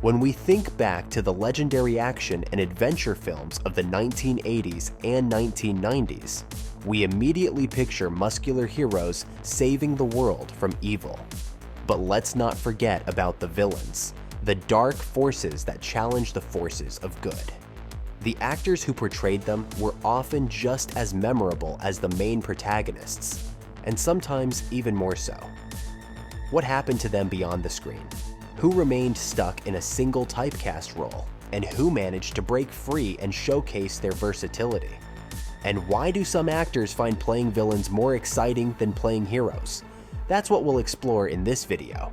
When we think back to the legendary action and adventure films of the 1980s and 1990s, we immediately picture muscular heroes saving the world from evil. But let's not forget about the villains, the dark forces that challenge the forces of good. The actors who portrayed them were often just as memorable as the main protagonists, and sometimes even more so. What happened to them beyond the screen? Who remained stuck in a single typecast role? And who managed to break free and showcase their versatility? And why do some actors find playing villains more exciting than playing heroes? That's what we'll explore in this video.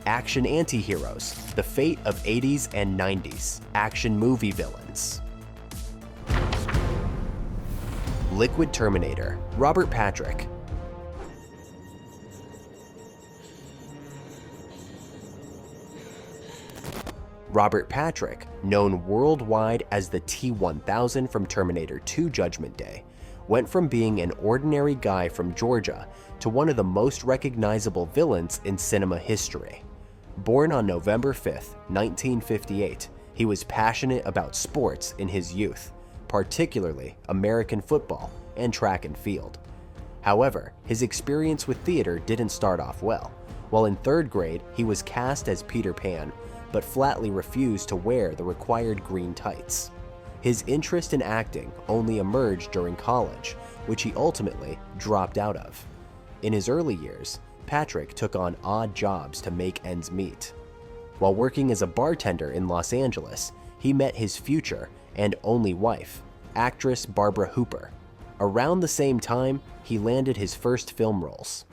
Action anti-heroes, the fate of 80s and 90s action movie villains. Liquid Terminator, Robert Patrick. Robert Patrick, known worldwide as the T-1000 from Terminator 2 Judgment Day, went from being an ordinary guy from Georgia to one of the most recognizable villains in cinema history. Born on November 5, 1958, he was passionate about sports in his youth, particularly American football and track and field. However, his experience with theater didn't start off well. While in 3rd grade, he was cast as Peter Pan, but flatly refused to wear the required green tights. His interest in acting only emerged during college, which he ultimately dropped out of. In his early years, Patrick took on odd jobs to make ends meet. While working as a bartender in Los Angeles, he met his future and only wife, actress Barbara Hooper. Around the same time, he landed his first film roles.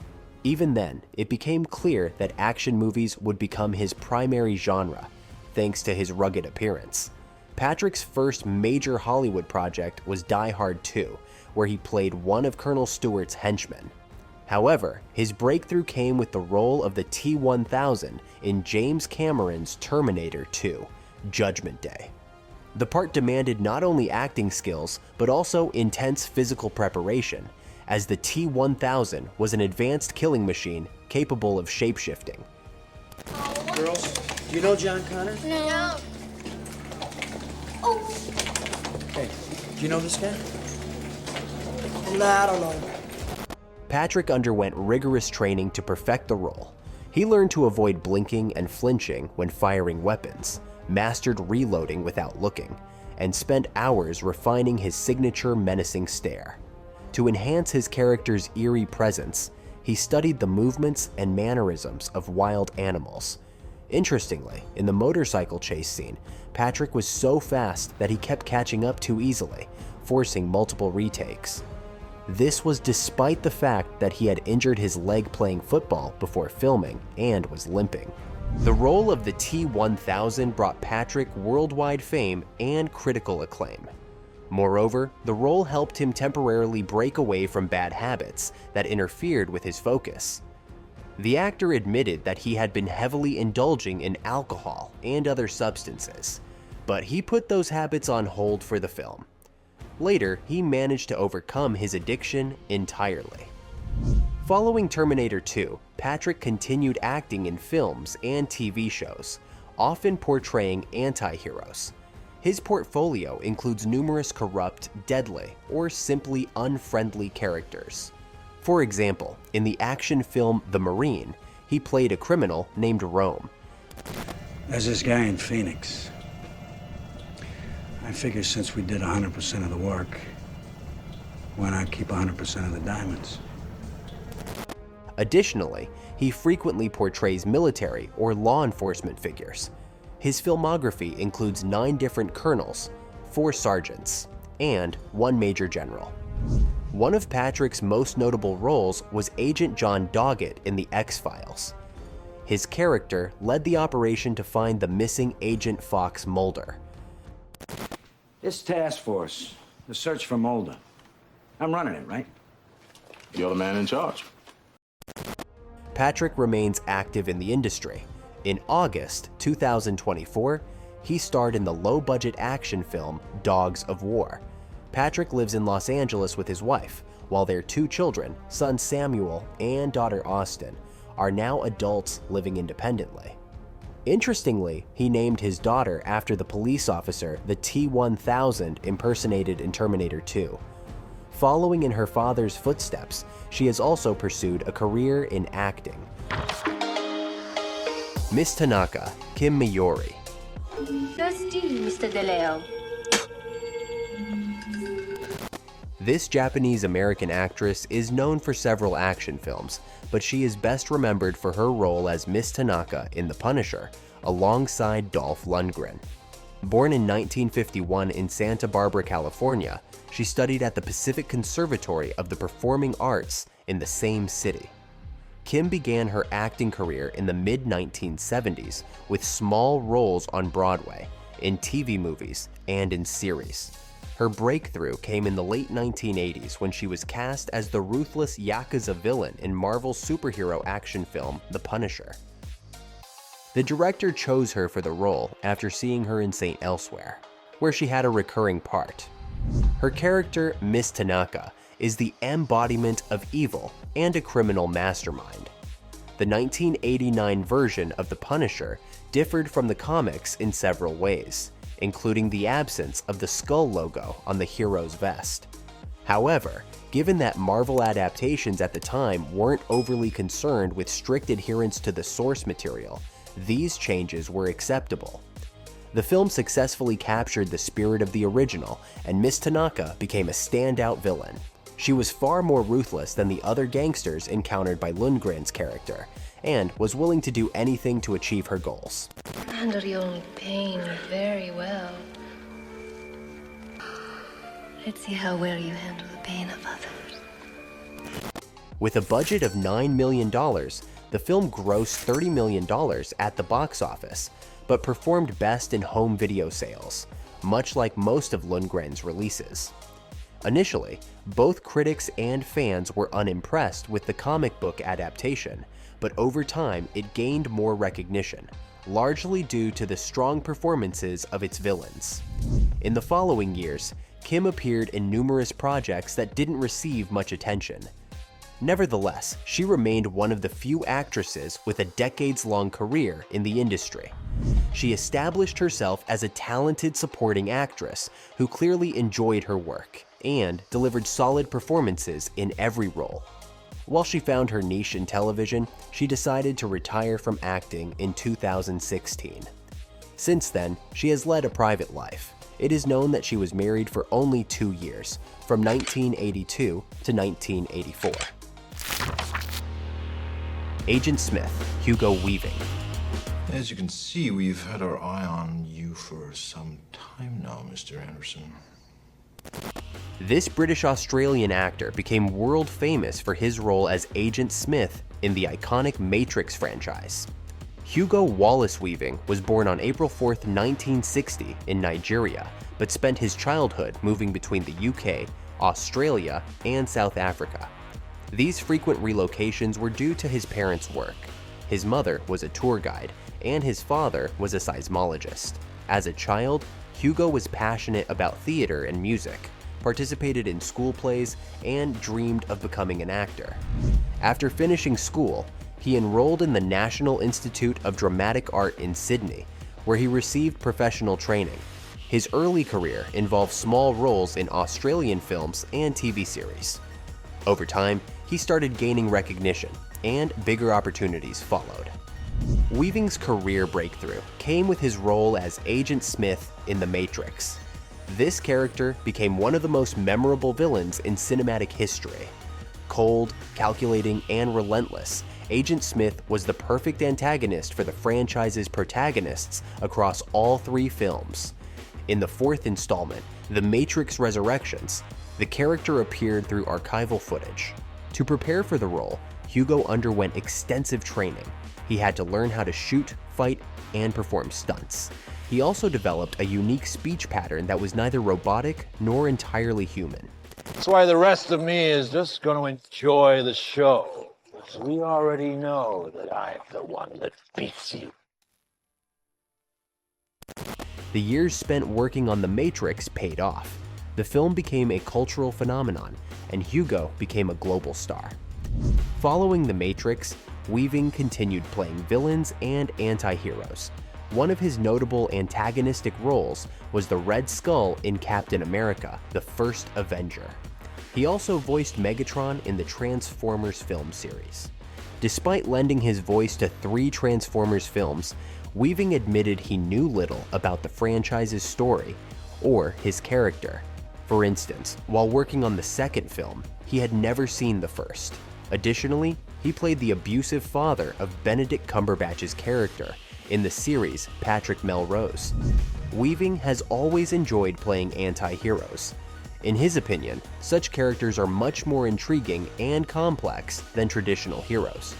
Even then, it became clear that action movies would become his primary genre, thanks to his rugged appearance. Patrick's first major Hollywood project was Die Hard 2, where he played one of Colonel Stewart's henchmen. However, his breakthrough came with the role of the T-1000 in James Cameron's Terminator 2, Judgment Day. The part demanded not only acting skills, but also intense physical preparation, as the T-1000 was an advanced killing machine capable of shapeshifting. Girls, do you know John Connor? No. Oh. Hey, do you know this guy? No, I don't know. Patrick underwent rigorous training to perfect the role. He learned to avoid blinking and flinching when firing weapons, mastered reloading without looking, and spent hours refining his signature menacing stare. To enhance his character's eerie presence, he studied the movements and mannerisms of wild animals. Interestingly, in the motorcycle chase scene, Patrick was so fast that he kept catching up too easily, forcing multiple retakes. This was despite the fact that he had injured his leg playing football before filming and was limping. The role of the T-1000 brought Patrick worldwide fame and critical acclaim. Moreover, the role helped him temporarily break away from bad habits that interfered with his focus. The actor admitted that he had been heavily indulging in alcohol and other substances, but he put those habits on hold for the film. Later, he managed to overcome his addiction entirely. Following Terminator 2, Patrick continued acting in films and TV shows, often portraying anti-heroes. His portfolio includes numerous corrupt, deadly, or simply unfriendly characters. For example, in the action film The Marine, he played a criminal named Rome. There's this guy in Phoenix. I figure since we did 100% of the work, why not keep 100% of the diamonds? Additionally, he frequently portrays military or law enforcement figures. His filmography includes 9 different colonels, 4 sergeants, and 1 major general. One of Patrick's most notable roles was Agent John Doggett in The X-Files. His character led the operation to find the missing Agent Fox Mulder. This task force, the search for Mulder. I'm running it, right? You're the man in charge. Patrick remains active in the industry. In August 2024, he starred in the low-budget action film Dogs of War. Patrick lives in Los Angeles with his wife, while their two children, son Samuel and daughter Austin, are now adults living independently. Interestingly, he named his daughter after the police officer the T-1000 impersonated in Terminator 2. Following in her father's footsteps, she has also pursued a career in acting. Miss Tanaka, Kim Miyori. Trustee, Mr. DeLeo. This Japanese-American actress is known for several action films, but she is best remembered for her role as Miss Tanaka in The Punisher, alongside Dolph Lundgren. Born in 1951 in Santa Barbara, California, she studied at the Pacific Conservatory of the Performing Arts in the same city. Kim began her acting career in the mid-1970s with small roles on Broadway, in TV movies, and in series. Her breakthrough came in the late 1980s when she was cast as the ruthless Yakuza villain in Marvel's superhero action film The Punisher. The director chose her for the role after seeing her in St. Elsewhere, where she had a recurring part. Her character, Miss Tanaka, is the embodiment of evil and a criminal mastermind. The 1989 version of The Punisher differed from the comics in several ways, including the absence of the skull logo on the hero's vest. However, given that Marvel adaptations at the time weren't overly concerned with strict adherence to the source material, these changes were acceptable. The film successfully captured the spirit of the original, and Miss Tanaka became a standout villain. She was far more ruthless than the other gangsters encountered by Lundgren's character, and was willing to do anything to achieve her goals. Handle your own pain very well. Let's see how well you handle the pain of others. With a budget of $9 million, the film grossed $30 million at the box office, but performed best in home video sales, much like most of Lundgren's releases. Initially, both critics and fans were unimpressed with the comic book adaptation, but over time it gained more recognition, largely due to the strong performances of its villains. In the following years, Kim appeared in numerous projects that didn't receive much attention. Nevertheless, she remained one of the few actresses with a decades-long career in the industry. She established herself as a talented supporting actress who clearly enjoyed her work and delivered solid performances in every role. While she found her niche in television, she decided to retire from acting in 2016. Since then, she has led a private life. It is known that she was married for only 2 years, from 1982 to 1984. Agent Smith, Hugo Weaving. As you can see, we've had our eye on you for some time now, Mr. Anderson. This British-Australian actor became world famous for his role as Agent Smith in the iconic Matrix franchise. Hugo Wallace Weaving was born on April 4, 1960 in Nigeria, but spent his childhood moving between the UK, Australia, and South Africa. These frequent relocations were due to his parents' work. His mother was a tour guide, and his father was a seismologist. As a child, Hugo was passionate about theater and music, participated in school plays, and dreamed of becoming an actor. After finishing school, he enrolled in the National Institute of Dramatic Art in Sydney, where he received professional training. His early career involved small roles in Australian films and TV series. Over time, he started gaining recognition, and bigger opportunities followed. Weaving's career breakthrough came with his role as Agent Smith in The Matrix. This character became one of the most memorable villains in cinematic history. Cold, calculating, and relentless, Agent Smith was the perfect antagonist for the franchise's protagonists across all 3 films. In the 4th installment, The Matrix Resurrections, the character appeared through archival footage. To prepare for the role, Hugo underwent extensive training. He had to learn how to shoot, fight, and perform stunts. He also developed a unique speech pattern that was neither robotic nor entirely human. That's why the rest of me is just going to enjoy the show. Because we already know that I'm the one that beats you. The years spent working on The Matrix paid off. The film became a cultural phenomenon, and Hugo became a global star. Following The Matrix, Weaving continued playing villains and anti-heroes. One of his notable antagonistic roles was the Red Skull in Captain America: The First Avenger. He also voiced Megatron in the Transformers film series. Despite lending his voice to 3 Transformers films, Weaving admitted he knew little about the franchise's story or his character. For instance, while working on the second film, he had never seen the first. Additionally, he played the abusive father of Benedict Cumberbatch's character in the series Patrick Melrose. Weaving has always enjoyed playing anti-heroes. In his opinion, such characters are much more intriguing and complex than traditional heroes.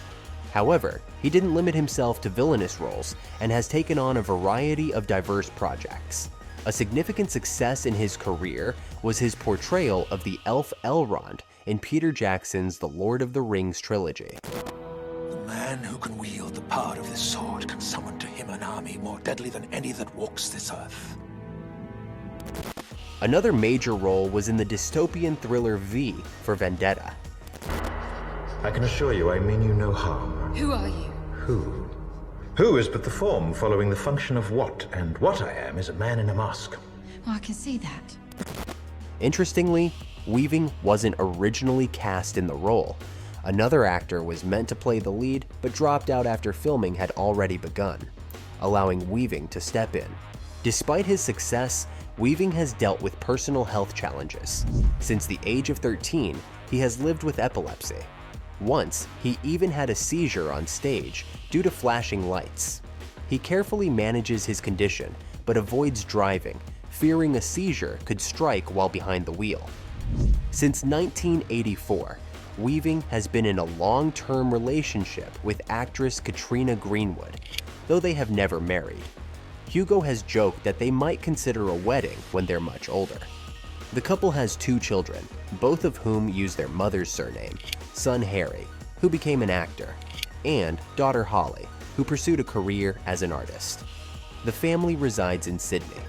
However, he didn't limit himself to villainous roles and has taken on a variety of diverse projects. A significant success in his career was his portrayal of the elf Elrond in Peter Jackson's The Lord of the Rings trilogy. The man who can wield the power of this sword can summon to him an army more deadly than any that walks this earth. Another major role was in the dystopian thriller V for Vendetta. I can assure you I mean you no harm. Who are you? Who? Who is but the form following the function of what, and what I am is a man in a mask. Well, I can see that. Interestingly, Weaving wasn't originally cast in the role. Another actor was meant to play the lead, but dropped out after filming had already begun, allowing Weaving to step in. Despite his success, Weaving has dealt with personal health challenges. Since the age of 13, he has lived with epilepsy. Once, he even had a seizure on stage due to flashing lights. He carefully manages his condition, but avoids driving, fearing a seizure could strike while behind the wheel. Since 1984, Weaving has been in a long-term relationship with actress Katrina Greenwood, though they have never married. Hugo has joked that they might consider a wedding when they're much older. The couple has 2 children, both of whom use their mother's surname, son Harry, who became an actor, and daughter Holly, who pursued a career as an artist. The family resides in Sydney.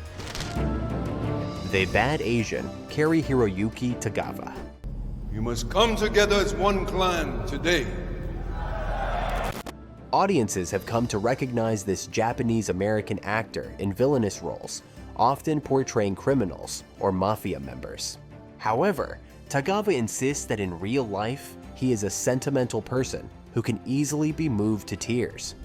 The bad Asian, Cary-Hiroyuki Tagawa. You must come together as one clan today. Audiences have come to recognize this Japanese-American actor in villainous roles, often portraying criminals or mafia members. However, Tagawa insists that in real life, he is a sentimental person who can easily be moved to tears.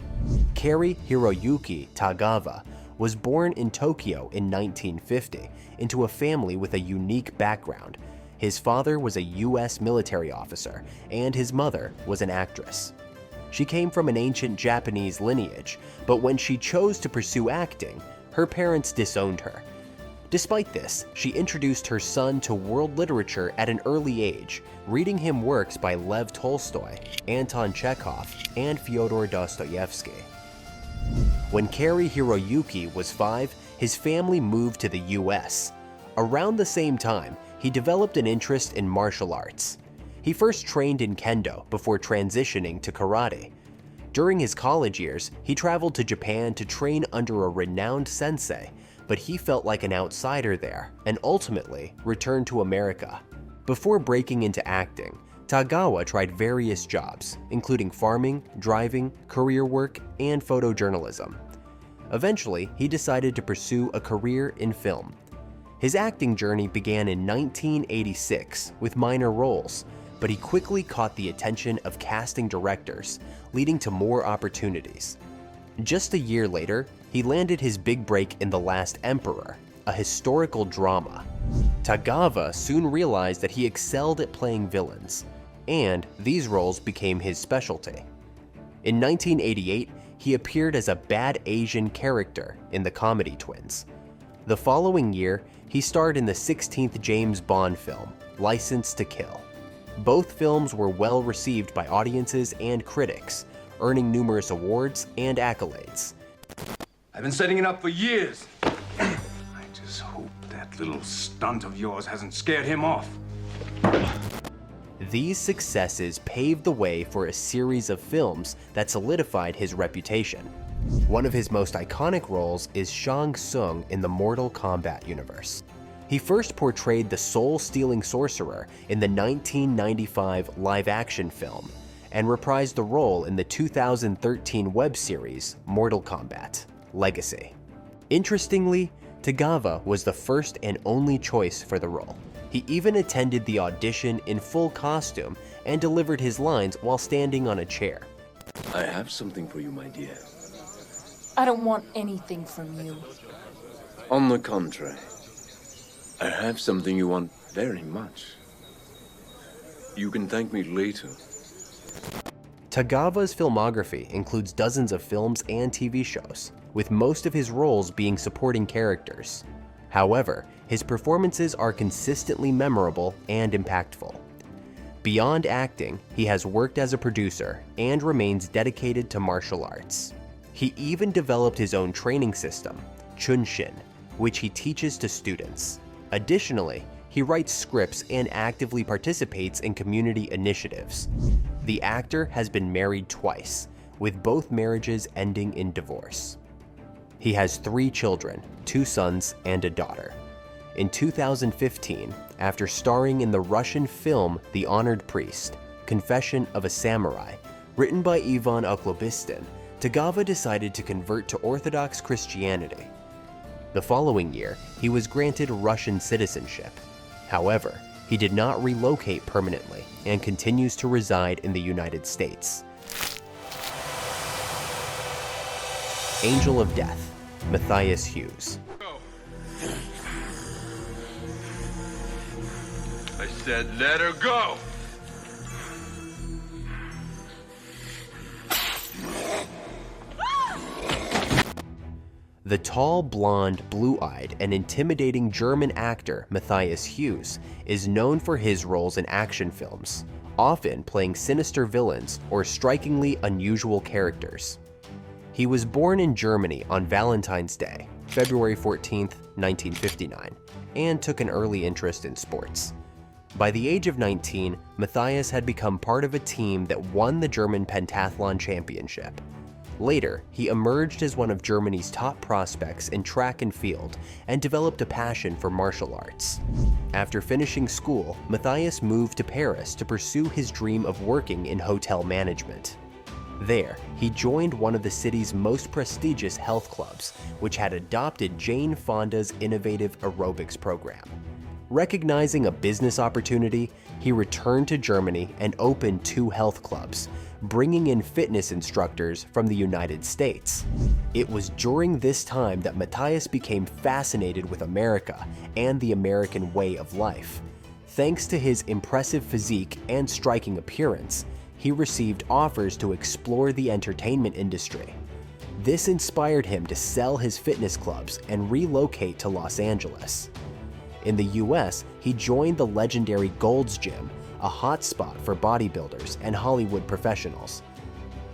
Cary-Hiroyuki Tagawa was born in Tokyo in 1950 into a family with a unique background. His father was a US military officer, and his mother was an actress. She came from an ancient Japanese lineage, but when she chose to pursue acting, her parents disowned her. Despite this, she introduced her son to world literature at an early age, reading him works by Lev Tolstoy, Anton Chekhov, and Fyodor Dostoevsky. When Cary-Hiroyuki was 5, his family moved to the US. Around the same time, he developed an interest in martial arts. He first trained in kendo before transitioning to karate. During his college years, he traveled to Japan to train under a renowned sensei, but he felt like an outsider there and ultimately returned to America. Before breaking into acting, Tagawa tried various jobs, including farming, driving, career work, and photojournalism. Eventually, he decided to pursue a career in film. His acting journey began in 1986 with minor roles, but he quickly caught the attention of casting directors, leading to more opportunities. Just a year later, he landed his big break in The Last Emperor, a historical drama. Tagawa soon realized that he excelled at playing villains, and these roles became his specialty. In 1988, he appeared as a bad Asian character in The Comedy Twins. The following year, he starred in the 16th James Bond film, License to Kill. Both films were well received by audiences and critics, earning numerous awards and accolades. I've been setting it up for years. I just hope that little stunt of yours hasn't scared him off. These successes paved the way for a series of films that solidified his reputation. One of his most iconic roles is Shang Tsung in the Mortal Kombat universe. He first portrayed the soul-stealing sorcerer in the 1995 live-action film, and reprised the role in the 2013 web series Mortal Kombat: Legacy. Interestingly, Tagawa was the first and only choice for the role. He even attended the audition in full costume and delivered his lines while standing on a chair. I have something for you, my dear. I don't want anything from you. On the contrary, I have something you want very much. You can thank me later. Tagawa's filmography includes dozens of films and TV shows, with most of his roles being supporting characters. However, his performances are consistently memorable and impactful. Beyond acting, he has worked as a producer and remains dedicated to martial arts. He even developed his own training system, Chunshin, which he teaches to students. Additionally, he writes scripts and actively participates in community initiatives. The actor has been married twice, with both marriages ending in divorce. He has 3 children, 2 sons and a daughter. In 2015, after starring in the Russian film The Honored Priest, Confession of a Samurai, written by Ivan Oklobistin, Tagawa decided to convert to Orthodox Christianity. The following year, he was granted Russian citizenship. However, he did not relocate permanently and continues to reside in the United States. Angel of Death, Matthias Hues. I said let her go! The tall, blonde, blue-eyed, and intimidating German actor Matthias Hues is known for his roles in action films, often playing sinister villains or strikingly unusual characters. He was born in Germany on Valentine's Day, February 14, 1959, and took an early interest in sports. By the age of 19, Matthias had become part of a team that won the German pentathlon championship. Later, he emerged as one of Germany's top prospects in track and field and developed a passion for martial arts. After finishing school, Matthias moved to Paris to pursue his dream of working in hotel management. There, he joined one of the city's most prestigious health clubs, which had adopted Jane Fonda's innovative aerobics program. Recognizing a business opportunity, he returned to Germany and opened 2 health clubs, bringing in fitness instructors from the United States. It was during this time that Matthias became fascinated with America and the American way of life. Thanks to his impressive physique and striking appearance, he received offers to explore the entertainment industry. This inspired him to sell his fitness clubs and relocate to Los Angeles. In the US, he joined the legendary Gold's Gym, a hotspot for bodybuilders and Hollywood professionals.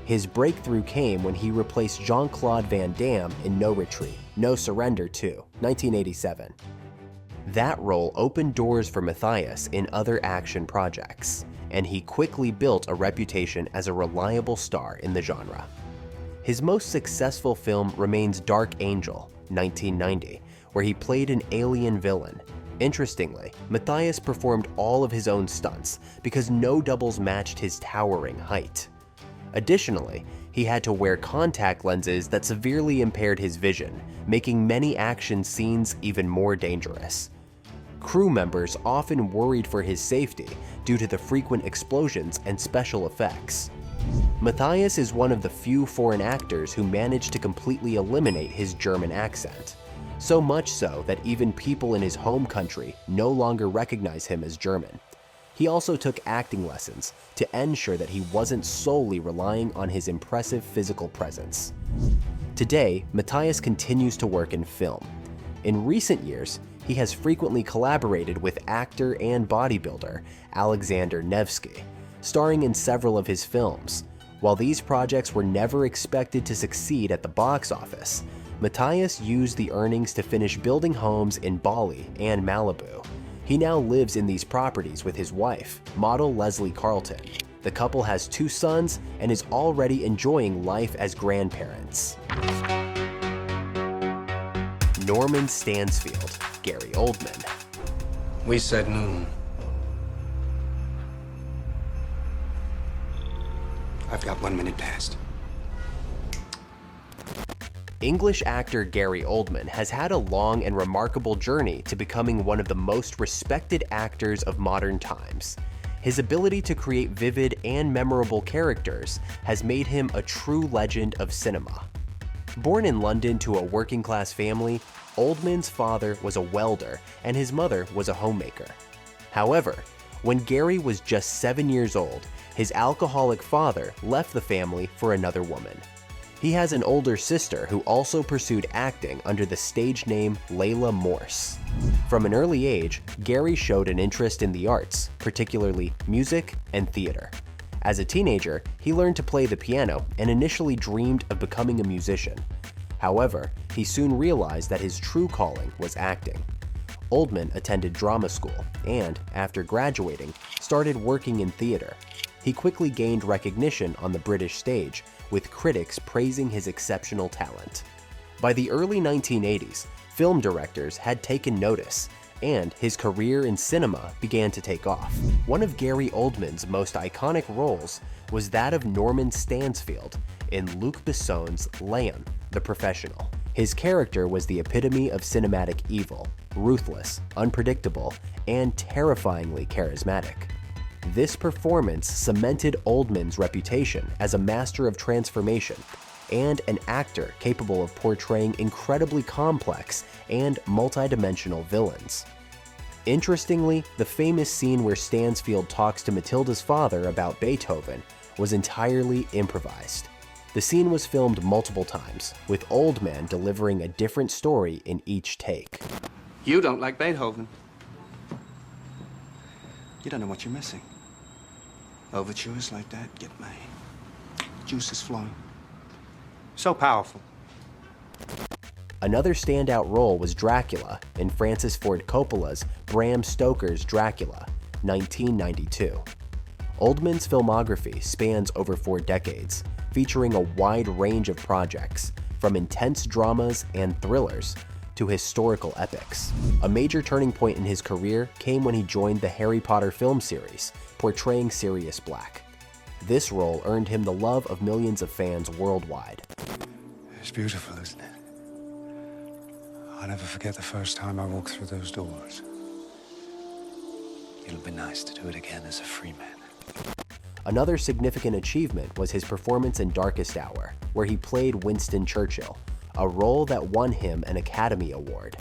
His breakthrough came when he replaced Jean-Claude Van Damme in No Retreat, No Surrender 2, 1987. That role opened doors for Matthias in other action projects, and he quickly built a reputation as a reliable star in the genre. His most successful film remains Dark Angel, 1990, where he played an alien villain. Interestingly, Matthias performed all of his own stunts because no doubles matched his towering height. Additionally, he had to wear contact lenses that severely impaired his vision, making many action scenes even more dangerous. Crew members often worried for his safety due to the frequent explosions and special effects. Matthias is one of the few foreign actors who managed to completely eliminate his German accent. So much so that even people in his home country no longer recognize him as German. He also took acting lessons to ensure that he wasn't solely relying on his impressive physical presence. Today, Matthias continues to work in film. In recent years, he has frequently collaborated with actor and bodybuilder Alexander Nevsky, starring in several of his films. While these projects were never expected to succeed at the box office, Matthias used the earnings to finish building homes in Bali and Malibu. He now lives in these properties with his wife, model Leslie Carlton. The couple has 2 sons and is already enjoying life as grandparents. Norman Stansfield, Gary Oldman. We said noon. I've got 1 minute past. English actor Gary Oldman has had a long and remarkable journey to becoming one of the most respected actors of modern times. His ability to create vivid and memorable characters has made him a true legend of cinema. Born in London to a working-class family, Oldman's father was a welder and his mother was a homemaker. However, when Gary was just 7 years old, his alcoholic father left the family for another woman. He has an older sister who also pursued acting under the stage name Layla Morse. From an early age, Gary showed an interest in the arts, particularly music and theater. As a teenager, he learned to play the piano and initially dreamed of becoming a musician. However, he soon realized that his true calling was acting. Oldman attended drama school and, after graduating, started working in theater. He quickly gained recognition on the British stage, with critics praising his exceptional talent. By the early 1980s, film directors had taken notice, and his career in cinema began to take off. One of Gary Oldman's most iconic roles was that of Norman Stansfield in Luc Besson's Léon, the Professional. His character was the epitome of cinematic evil, ruthless, unpredictable, and terrifyingly charismatic. This performance cemented Oldman's reputation as a master of transformation and an actor capable of portraying incredibly complex and multidimensional villains. Interestingly, the famous scene where Stansfield talks to Matilda's father about Beethoven was entirely improvised. The scene was filmed multiple times, with Oldman delivering a different story in each take. You don't like Beethoven. You don't know what you're missing. Overtures like that get my juices flowing. So powerful. Another standout role was Dracula in Francis Ford Coppola's Bram Stoker's Dracula, 1992. Oldman's filmography spans over 4 decades, featuring a wide range of projects, from intense dramas and thrillers to historical epics. A major turning point in his career came when he joined the Harry Potter film series, portraying Sirius Black. This role earned him the love of millions of fans worldwide. It's beautiful, isn't it? I'll never forget the first time I walked through those doors. It'll be nice to do it again as a free man. Another significant achievement was his performance in Darkest Hour, where he played Winston Churchill, a role that won him an Academy Award.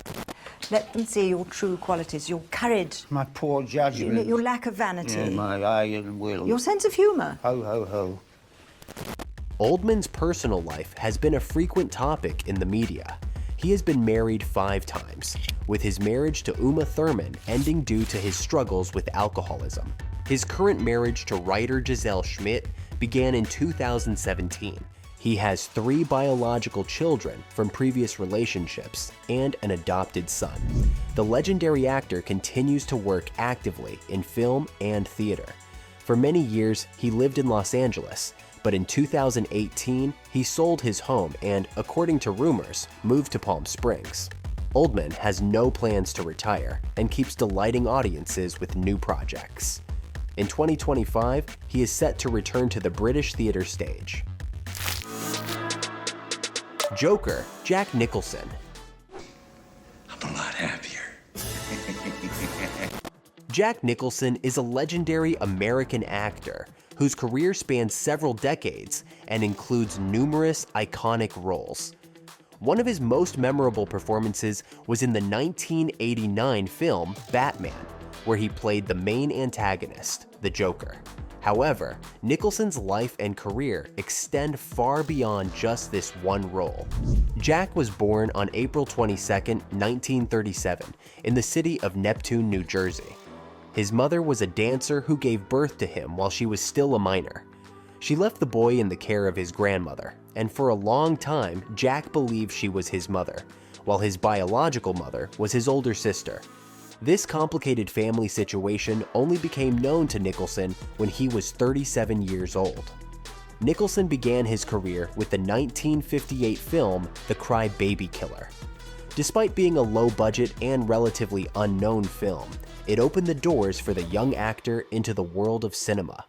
Let them see your true qualities, your courage. My poor judgment. Your lack of vanity. Yeah, my iron will. Your sense of humor. Ho, ho, ho. Oldman's personal life has been a frequent topic in the media. He has been married 5 times, with his marriage to Uma Thurman ending due to his struggles with alcoholism. His current marriage to writer Giselle Schmidt began in 2017. He has 3 biological children from previous relationships and an adopted son. The legendary actor continues to work actively in film and theater. For many years, he lived in Los Angeles, but in 2018, he sold his home and, according to rumors, moved to Palm Springs. Oldman has no plans to retire and keeps delighting audiences with new projects. In 2025, he is set to return to the British theater stage. Joker, Jack Nicholson. I'm a lot happier. Jack Nicholson is a legendary American actor whose career spans several decades and includes numerous iconic roles. One of his most memorable performances was in the 1989 film Batman, where he played the main antagonist, the Joker. However, Nicholson's life and career extend far beyond just this one role. Jack was born on April 22, 1937, in the city of Neptune, New Jersey. His mother was a dancer who gave birth to him while she was still a minor. She left the boy in the care of his grandmother, and for a long time, Jack believed she was his mother, while his biological mother was his older sister. This complicated family situation only became known to Nicholson when he was 37 years old. Nicholson began his career with the 1958 film The Cry-Baby Killer. Despite being a low-budget and relatively unknown film, it opened the doors for the young actor into the world of cinema.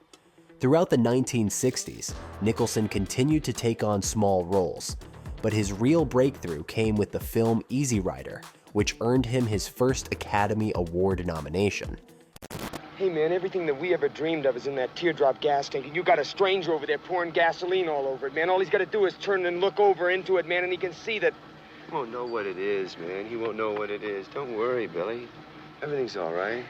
Throughout the 1960s, Nicholson continued to take on small roles, but his real breakthrough came with the film Easy Rider, which earned him his first Academy Award nomination. Hey man, everything that we ever dreamed of is in that teardrop gas tank, and you got a stranger over there pouring gasoline all over it, man. All he's got to do is turn and look over into it, man, and he can see that... He won't know what it is, man. He won't know what it is. Don't worry, Billy. Everything's all right.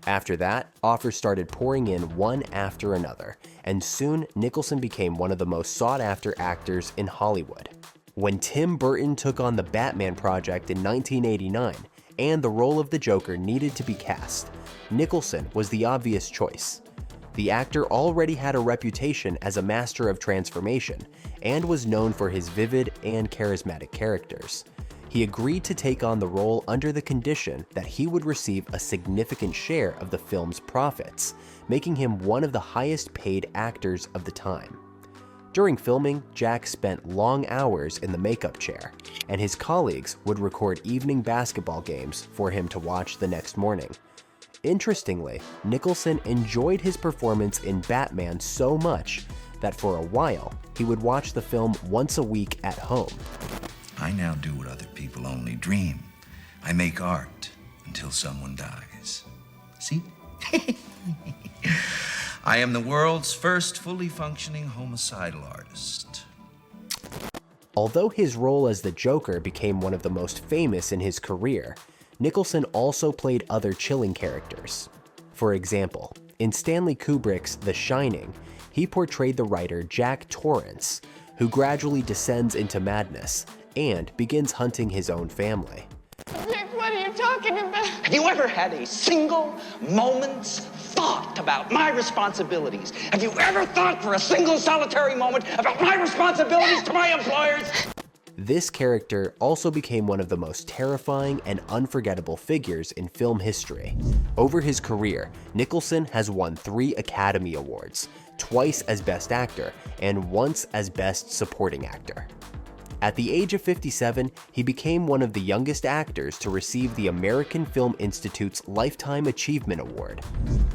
After that, offers started pouring in one after another, and soon Nicholson became one of the most sought-after actors in Hollywood. When Tim Burton took on the Batman project in 1989, and the role of the Joker needed to be cast, Nicholson was the obvious choice. The actor already had a reputation as a master of transformation, and was known for his vivid and charismatic characters. He agreed to take on the role under the condition that he would receive a significant share of the film's profits, making him one of the highest paid actors of the time. During filming, Jack spent long hours in the makeup chair, and his colleagues would record evening basketball games for him to watch the next morning. Interestingly, Nicholson enjoyed his performance in Batman so much that for a while, he would watch the film once a week at home. I now do what other people only dream. I make art until someone dies. See? I am the world's first fully functioning homicidal artist. Although his role as the Joker became one of the most famous in his career, Nicholson also played other chilling characters. For example, in Stanley Kubrick's The Shining, he portrayed the writer Jack Torrance, who gradually descends into madness and begins hunting his own family. Vic, what are you talking about? Have you ever had a single moment's thought about my responsibilities? Have you ever thought for a single solitary moment about my responsibilities to my employers? This character also became one of the most terrifying and unforgettable figures in film history. Over his career, Nicholson has won 3 Academy Awards, twice as Best Actor and once as Best Supporting Actor. At the age of 57, he became one of the youngest actors to receive the American Film Institute's Lifetime Achievement Award.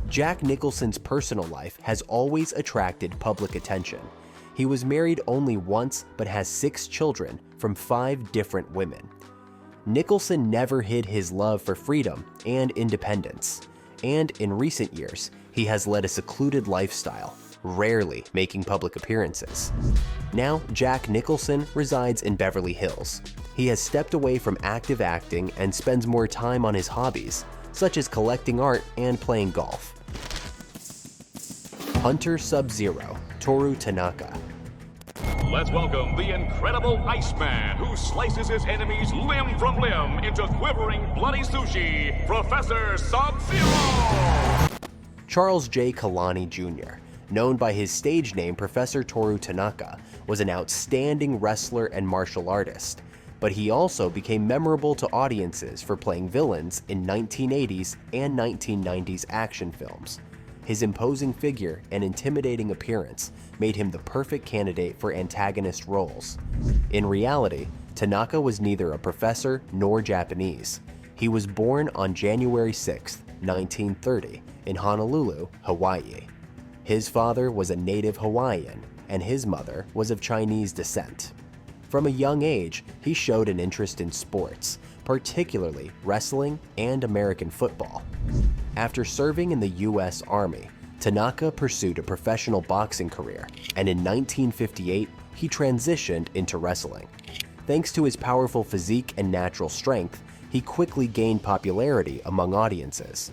Jack Nicholson's personal life has always attracted public attention. He was married only once but has 6 children from 5 different women. Nicholson never hid his love for freedom and independence, and in recent years, he has led a secluded lifestyle, rarely making public appearances. Now, Jack Nicholson resides in Beverly Hills. He has stepped away from active acting and spends more time on his hobbies, such as collecting art and playing golf. Hunter Sub-Zero, Toru Tanaka. Let's welcome the incredible Iceman who slices his enemies limb from limb into quivering bloody sushi, Professor Sub-Zero! Charles J. Kalani Jr., known by his stage name Professor Toru Tanaka, was an outstanding wrestler and martial artist, but he also became memorable to audiences for playing villains in 1980s and 1990s action films. His imposing figure and intimidating appearance made him the perfect candidate for antagonist roles. In reality, Tanaka was neither a professor nor Japanese. He was born on January 6, 1930, in Honolulu, Hawaii. His father was a native Hawaiian, and his mother was of Chinese descent. From a young age, he showed an interest in sports, particularly wrestling and American football. After serving in the U.S. Army, Tanaka pursued a professional boxing career, and in 1958, he transitioned into wrestling. Thanks to his powerful physique and natural strength, he quickly gained popularity among audiences.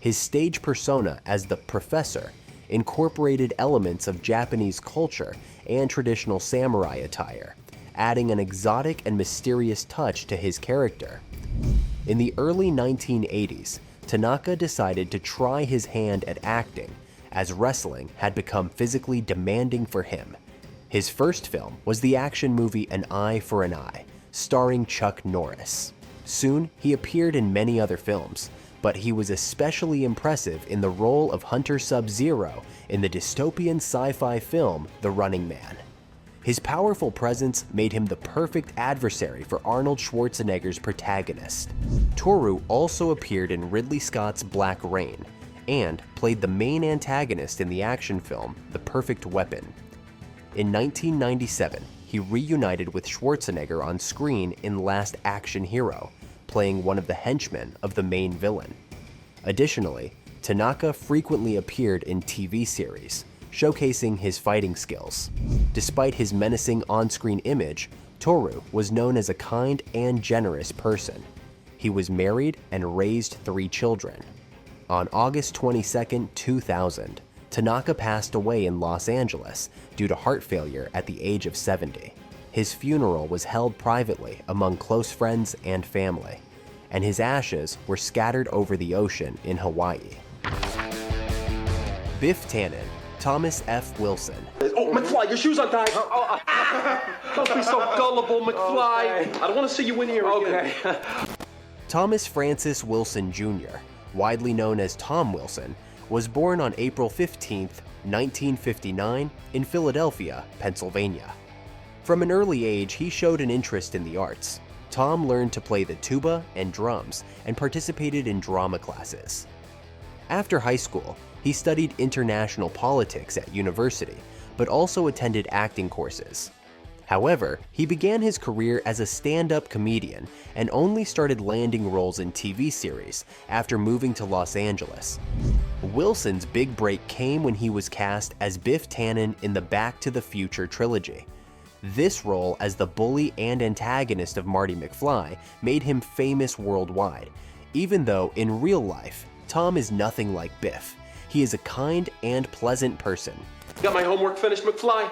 His stage persona as the Professor incorporated elements of Japanese culture and traditional samurai attire, adding an exotic and mysterious touch to his character. In the early 1980s, Tanaka decided to try his hand at acting, as wrestling had become physically demanding for him. His first film was the action movie An Eye for an Eye, starring Chuck Norris. Soon, he appeared in many other films, but he was especially impressive in the role of Hunter Sub-Zero in the dystopian sci-fi film The Running Man. His powerful presence made him the perfect adversary for Arnold Schwarzenegger's protagonist. Toru also appeared in Ridley Scott's Black Rain and played the main antagonist in the action film The Perfect Weapon. In 1997, he reunited with Schwarzenegger on screen in Last Action Hero, playing one of the henchmen of the main villain. Additionally, Tanaka frequently appeared in TV series, showcasing his fighting skills. Despite his menacing on-screen image, Toru was known as a kind and generous person. He was married and raised 3 children. On August 22, 2000, Tanaka passed away in Los Angeles due to heart failure at the age of 70. His funeral was held privately among close friends and family, and his ashes were scattered over the ocean in Hawaii. Biff Tannen, Thomas F. Wilson. Oh, McFly, your shoes untied. Don't be so gullible, McFly. Okay. I don't want to see you in here again. Thomas Francis Wilson Jr., widely known as Tom Wilson, was born on April 15, 1959, in Philadelphia, Pennsylvania. From an early age, he showed an interest in the arts. Tom learned to play the tuba and drums and participated in drama classes. After high school, he studied international politics at university, but also attended acting courses. However, he began his career as a stand-up comedian and only started landing roles in TV series after moving to Los Angeles. Wilson's big break came when he was cast as Biff Tannen in the Back to the Future trilogy. This role as the bully and antagonist of Marty McFly made him famous worldwide, even though in real life, Tom is nothing like Biff. He is a kind and pleasant person. Got my homework finished, McFly?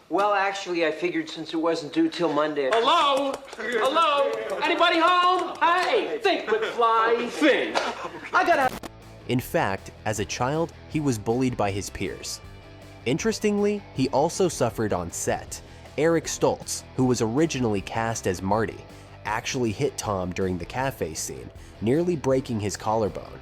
Well, actually, I figured since it wasn't due till Monday. Hello? Hello? Anybody home? Hey, think, McFly, think. In fact, as a child, he was bullied by his peers. Interestingly, he also suffered on set. Eric Stoltz, who was originally cast as Marty, actually hit Tom during the cafe scene, nearly breaking his collarbone.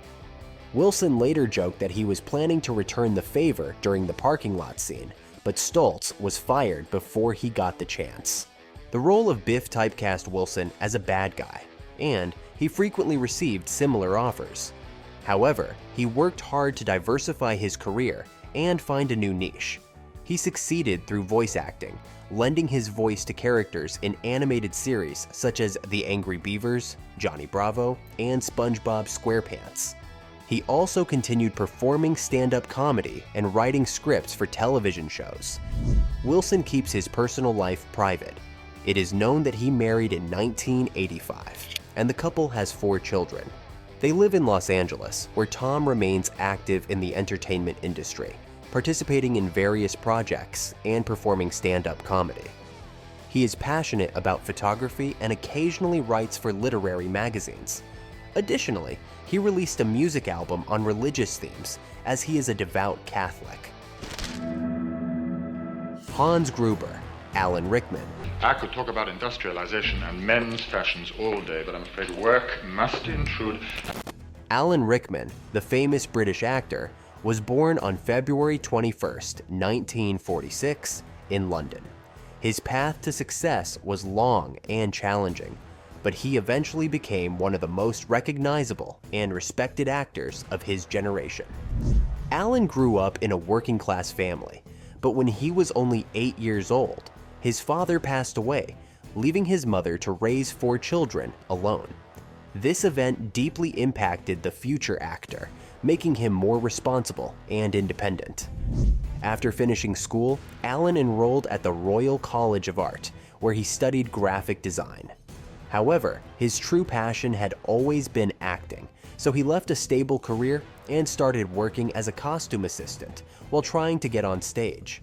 Wilson later joked that he was planning to return the favor during the parking lot scene, but Stoltz was fired before he got the chance. The role of Biff typecast Wilson as a bad guy, and he frequently received similar offers. However, he worked hard to diversify his career and find a new niche. He succeeded through voice acting, lending his voice to characters in animated series such as The Angry Beavers, Johnny Bravo, and SpongeBob SquarePants. He also continued performing stand-up comedy and writing scripts for television shows. Wilson keeps his personal life private. It is known that he married in 1985, and the couple has 4 children. They live in Los Angeles, where Tom remains active in the entertainment industry, participating in various projects and performing stand-up comedy. He is passionate about photography and occasionally writes for literary magazines. Additionally, he released a music album on religious themes, as he is a devout Catholic. Hans Gruber, Alan Rickman. I could talk about industrialization and men's fashions all day, but I'm afraid work must intrude. Alan Rickman, the famous British actor, was born on February 21, 1946, in London. His path to success was long and challenging, but he eventually became one of the most recognizable and respected actors of his generation. Alan grew up in a working-class family, but when he was only 8 years old, his father passed away, leaving his mother to raise 4 children alone. This event deeply impacted the future actor, making him more responsible and independent. After finishing school, Alan enrolled at the Royal College of Art, where he studied graphic design. However, his true passion had always been acting, so he left a stable career and started working as a costume assistant while trying to get on stage.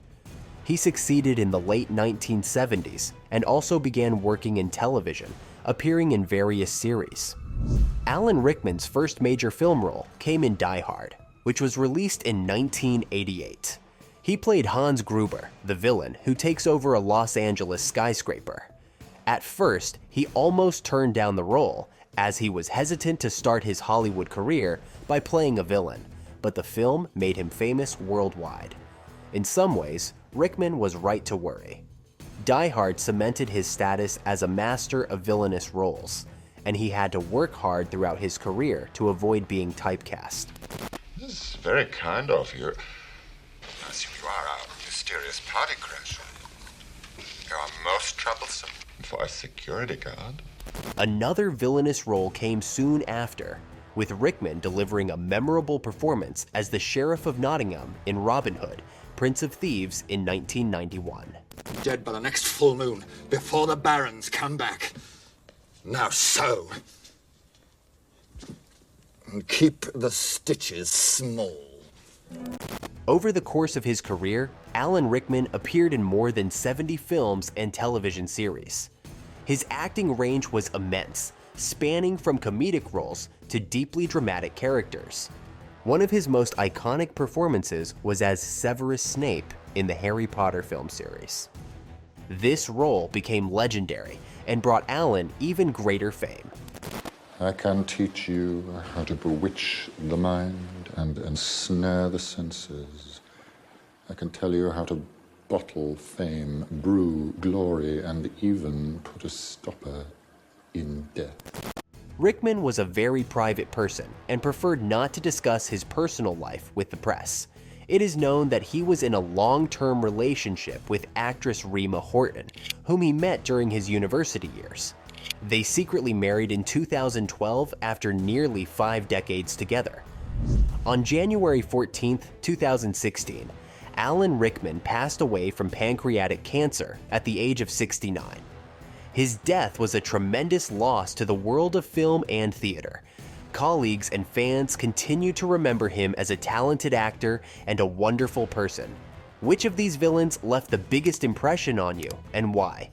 He succeeded in the late 1970s and also began working in television, appearing in various series. Alan Rickman's first major film role came in Die Hard, which was released in 1988. He played Hans Gruber, the villain who takes over a Los Angeles skyscraper. At first, he almost turned down the role, as he was hesitant to start his Hollywood career by playing a villain, but the film made him famous worldwide. In some ways, Rickman was right to worry. Die Hard cemented his status as a master of villainous roles, and he had to work hard throughout his career to avoid being typecast. This is very kind of you. I assume you are a mysterious party crasher. You are most troublesome for a security guard. Another villainous role came soon after, with Rickman delivering a memorable performance as the Sheriff of Nottingham in Robin Hood, Prince of Thieves in 1991. Dead by the next full moon, before the barons come back. Now sew. And keep the stitches small. Over the course of his career, Alan Rickman appeared in more than 70 films and television series. His acting range was immense, spanning from comedic roles to deeply dramatic characters. One of his most iconic performances was as Severus Snape in the Harry Potter film series. This role became legendary and brought Alan even greater fame. I can teach you how to bewitch the mind and ensnare the senses. I can tell you how to bottle fame, brew glory, and even put a stopper in death. Rickman was a very private person and preferred not to discuss his personal life with the press. It is known that he was in a long-term relationship with actress Rima Horton, whom he met during his university years. They secretly married in 2012 after nearly 5 decades together. On January 14, 2016, Alan Rickman passed away from pancreatic cancer at the age of 69. His death was a tremendous loss to the world of film and theater. Colleagues and fans continue to remember him as a talented actor and a wonderful person. Which of these villains left the biggest impression on you, and why?